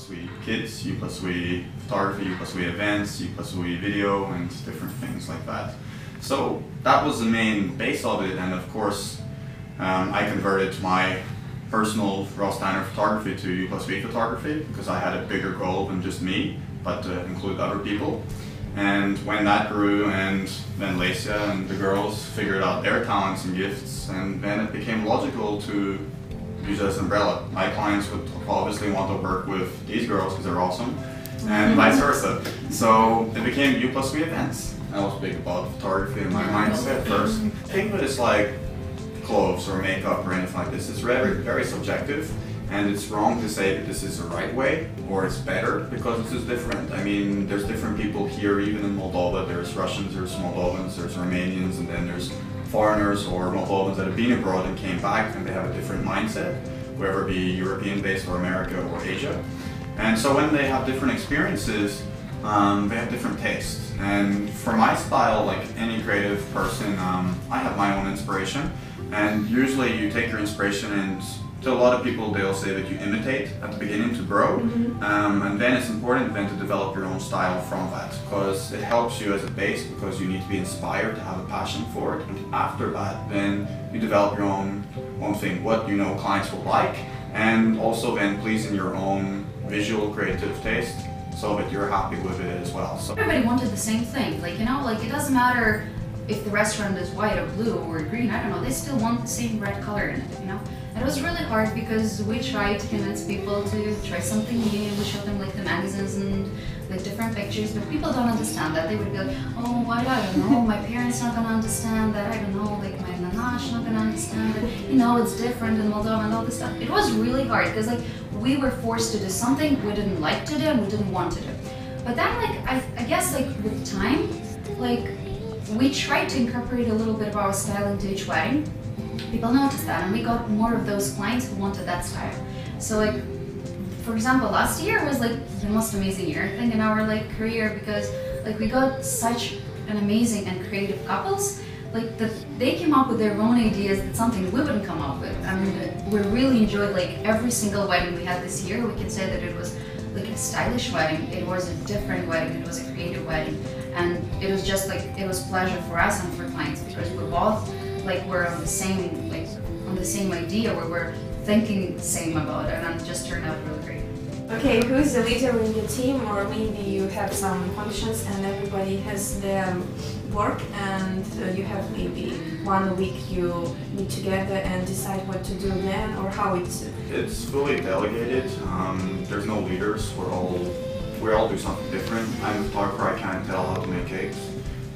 YOU+WE kids, YOU+WE photography, YOU+WE events, YOU+WE video, and different things like that. So that was the main base of it, and of course I converted my personal Росс Таннер photography to YOU+WE photography because I had a bigger goal than just me, but to include other people. And when that grew, and then Olesey and the girls figured out their talents and gifts, and then it became logical to use it as an umbrella. My clients would obviously want to work with these girls because they're awesome, and vice versa. So it became YOU+WE events. I was big about photography in my mindset first. Think of it as like clothes or makeup or anything like this. It's very, very subjective. And it's wrong to say that this is the right way or it's better because it's just different. I mean, there's different people here, even in Moldova. There's Russians, there's Moldovans, there's Romanians, and then there's foreigners or Moldovans that have been abroad and came back and they have a different mindset, whether it be European-based or America or Asia. And so when they have different experiences, they have different tastes. And for my style, like any creative person, I have my own inspiration. And usually you take your inspiration and to a lot of people, they'll say that you imitate at the beginning to grow, and then it's important then to develop your own style from that, because it helps you as a base, because you need to be inspired to have a passion for it, and after that, then you develop your own thing, what you know clients will like, and also then pleasing your own visual creative taste, so that you're happy with it as well. So everybody wanted the same thing, like, you know, like it doesn't matter if the restaurant is white or blue or green, I don't know, they still want the same red color in it, you know? And it was really hard because we tried to convince people to try something new. We showed them like the magazines and like different pictures, but people don't understand that. They would be like, oh, what, I don't know, my parents are not gonna understand that, I don't know, like my nana's not gonna understand it, you know, it's different in Moldova and all this stuff. It was really hard because like we were forced to do something we didn't like to do and we didn't want to do. But then like, I guess like with time, like we tried to incorporate a little bit of our style into each wedding. People noticed that, and we got more of those clients who wanted that style. So like, for example, last year was like the most amazing year, I think, in our like career, because like we got such an amazing and creative couples, like that they came up with their own ideas, that's something we wouldn't come up with. And we really enjoyed like every single wedding we had this year. We can say that it was like a stylish wedding, it was a different wedding, it was a creative wedding. And it was just like, it was pleasure for us and for clients, because we both like were on the same idea, we were thinking the same about it, and it just turned out really great. Okay, who's the leader in your team, or maybe you have some functions and everybody has their work and you have maybe 1 week you meet together and decide what to do then, or how it's? It's fully delegated. There's no leaders. We all do something different. I'm a photographer. I can't tell how to make cakes.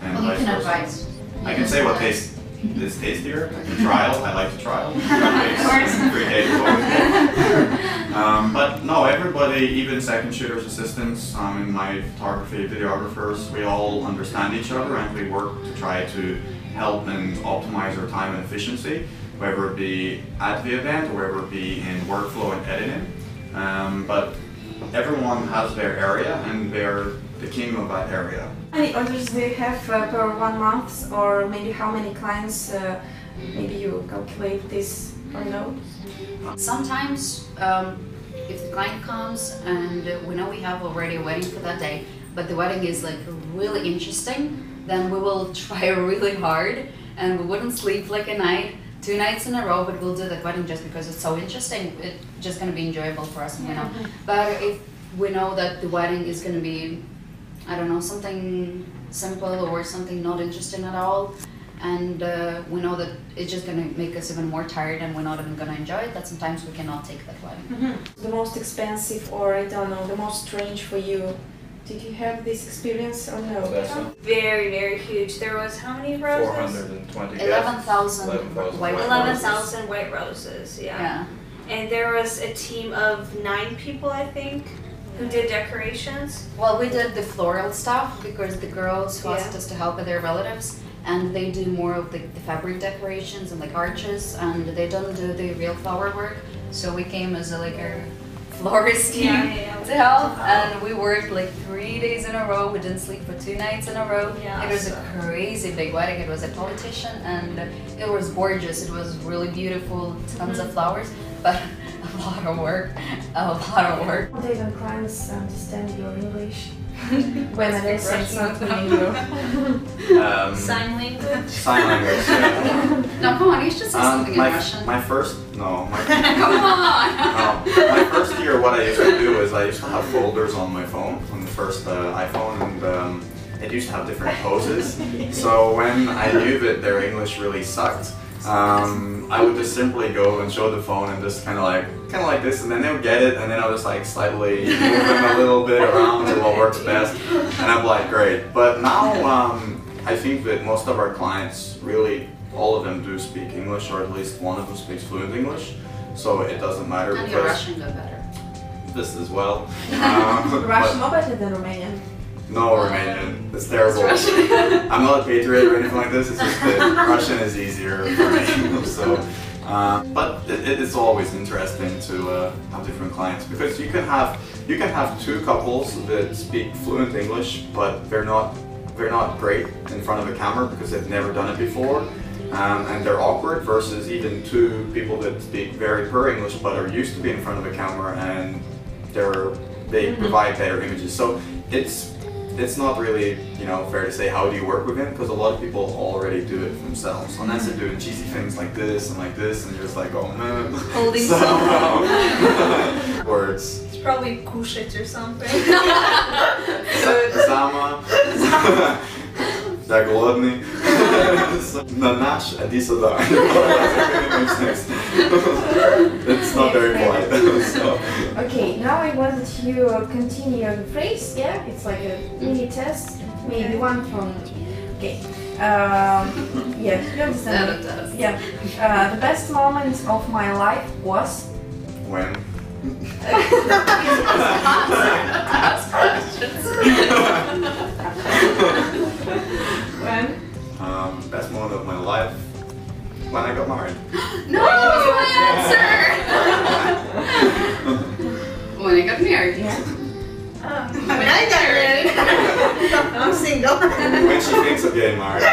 And well, you can advise. I can say what taste is tastier. I can trial. I like to trial. But no, everybody, even second shooters, assistants, in my photography, videographers, we all understand each other and we work to try to help and optimize our time and efficiency, whether it be at the event or whether it be in workflow and editing. But everyone has their area and they're the king of that area. How many orders do you have per 1 month, or maybe how many clients? Maybe you calculate this or no? Sometimes if the client comes and we know we have already a wedding for that day, but the wedding is like really interesting, then we will try really hard and we wouldn't sleep like a night, 2 nights in a row, but we'll do that wedding just because it's so interesting. It's just going to be enjoyable for us, you know. But if we know that the wedding is going to be, I don't know, something simple or something not interesting at all, and we know that it's just going to make us even more tired and we're not even going to enjoy it, that sometimes we cannot take that wedding. The most expensive, or I don't know, the most strange for you, did you have this experience or no? Very, very huge. There was how many roses? 420. 11,000 white roses. 11,000 white roses, yeah. And there was a team of 9 people, I think, who did decorations. Well, we did the floral stuff because the girls who asked us to help with their relatives, and they do more of the fabric decorations and like arches, and they don't do the real flower work. So we came as a florist team to help, and we worked like 3 days in a row. We didn't sleep for 2 nights in a row. It was a crazy big wedding. It was a politician, and it was gorgeous. It was really beautiful, tons of flowers. But A lot of work. A lot of work. How do even clients understand your English when it is it's not bilingual? Sign language? Sign language, yeah. No, come on, you should say something in Russian. My first, no. Come on! My first year, what I used to do is I used to have folders on my phone, on the first iPhone, and it used to have different poses. So when I knew that their English really sucked, I would just simply go and show the phone and just kind of like this, and then they would get it, and then I'll just like slightly move them a little bit around to what works best, and I'm like, great. But now I think that most of our clients, really, all of them do speak English, or at least one of them speaks fluent English, so it doesn't matter. And your Russian go better. This as well. Russian more better than Romanian? No, Romanian. It's terrible. I'm not a patriot or anything like this, it's just that Russian is easier for me. So, but it's always interesting to have different clients, because you can have two couples that speak fluent English, but they're not great in front of a camera because they've never done it before, and they're awkward, versus even two people that speak very poor English but are used to being in front of a camera and they provide better images. So it's not really, fair to say how do you work with him, because a lot of people already do it themselves, unless they're doing cheesy things like this, and you're just like, oh man. Holding Words. It's probably kushit or something. Zama. Да, голодный. На наш, иди сюда. It's not very polite. So. Okay, now I wanted to continue the phrase, yeah? It's like a mini test, maybe one from... Okay. Yeah, you understand? Yeah. The best moment of my life was... When? When? Best moment of my life, when I got married. No, that's my answer! When I got married. Yeah. When I got married. I'm single. When she thinks of getting married.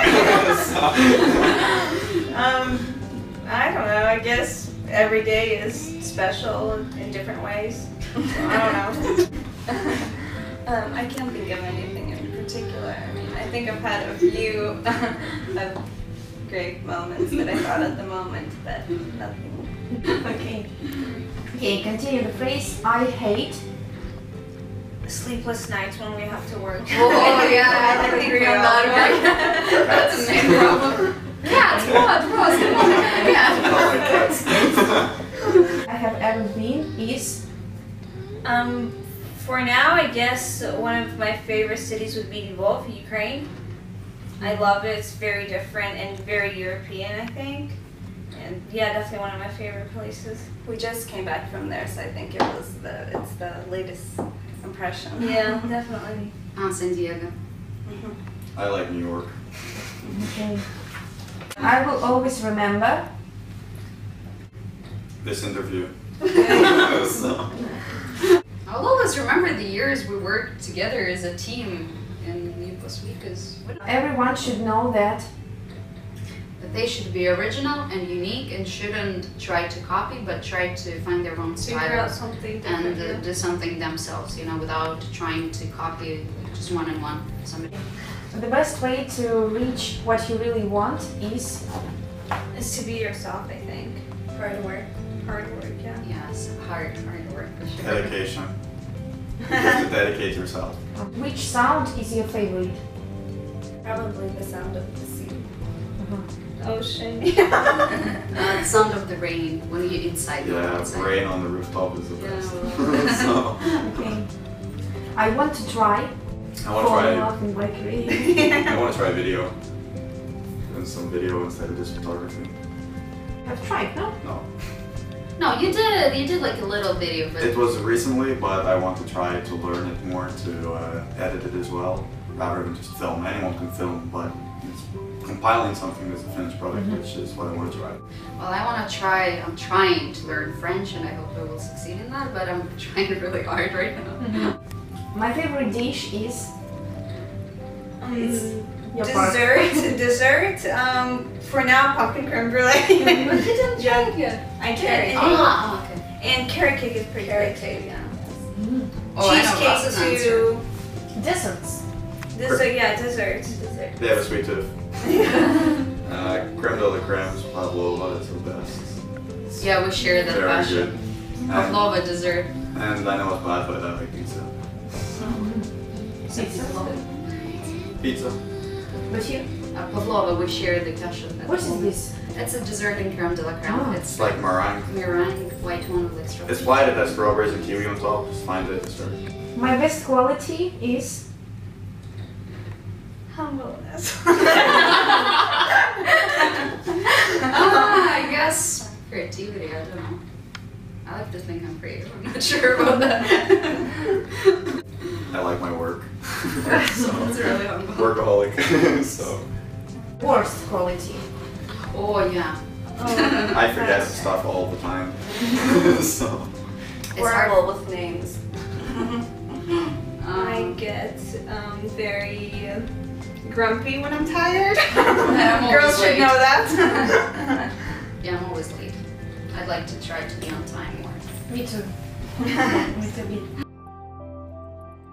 I don't know, I guess every day is special in different ways. So, I don't know. I can't think of anything in particular. I mean, I think I've had a few of great moments that I thought at the moment, but nothing. Okay. Okay, continue the phrase, I hate... Sleepless nights when we have to work. Oh yeah, I think agree on that. That's the main problem. Cats, what? Ross, come on. Cat. I have ever been is... For now, I guess one of my favorite cities would be Lvov, Ukraine. I love it. It's very different and very European, I think. And yeah, definitely one of my favorite places. We just came back from there, so I think it's the latest impression. Yeah, definitely. San Diego. I like New York. Okay. I will always remember... This interview. So. I'll always remember the years we worked together as a team in YOU+WE, because Everyone should know that they should be original and unique and shouldn't try to copy, but try to find their own Figure style out something different. and do something themselves, without trying to copy just one-on-one somebody. the best way to reach what you really want is... Is to be yourself, I think. Hard work. Hard work, yeah. Yes, hard work for sure. Dedication. You have to dedicate yourself. Which sound is your favorite? Probably the sound of the sea. Ocean. The sound of the rain when you're inside. Yeah, outside. rain on the rooftop is the best. Yeah. So, Okay. I want to try I want fall to in try. love in bakery. I want to try video. Doing some video instead of just photography. I've tried, no? No. No, you did like a little video, but It was recently, but I want to try to learn it more, to edit it as well, rather than just film. Anyone can film, but it's compiling something that's a finished product, which is what I want to try. well, I'm trying to learn French, and I hope I will succeed in that, but I'm trying really hard right now. My favorite dish is... your Dessert. For now, pumpkin creme brulee. You didn't try it yet. I did. Ah, okay. And carrot cake is pretty Carrot good. cake, yeah. Oh, I know Ross's Cheesecake answer. too. Desserts. Dessert, yeah, dessert. They have a sweet tooth. Creme de la creme, pavlova, that's the best. Yeah, we share that Very passion. good. Pavlova dessert. And I know it's bad, but I like pizza. Pizza. But you, Pavlova, we share the passion. what is this? It's a dessert in creme de la creme. Oh. It's It's like meringue. meringue, white one with extra. It's white, it has strawberries and kiwi on top. Just find it dessert. My best quality is Humbleness. I guess creativity. I don't know. I like to think I'm creative. I'm not sure about that. I like my work. So it's really humble. Workaholic. So worst quality. Oh yeah. I forget stuff all the time. So It's hard. Horrible with names. I get very grumpy when I'm tired. I'm Girls always should late. know that. Yeah, I'm always late. I'd like to try to be on time more. Me too. Me too.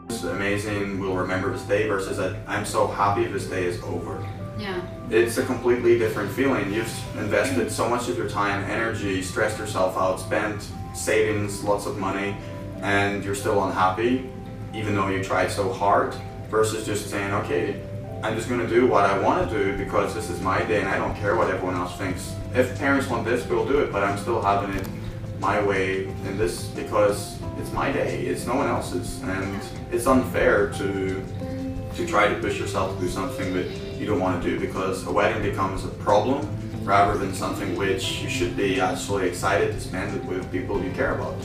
it's amazing. We'll remember this day versus that I'm so happy this day is over. Yeah. It's a completely different feeling. You've invested so much of your time, energy, stressed yourself out, spent savings, lots of money, and you're still unhappy, even though you tried so hard, versus just saying, okay, I'm just going to do what I want to do because this is my day and I don't care what everyone else thinks. If parents want this, we'll do it, but I'm still having it my way in this because it's my day, it's no one else's, and it's unfair to try to push yourself to do something that you don't want to do, because a wedding becomes a problem rather than something which you should be actually excited to spend it with people you care about.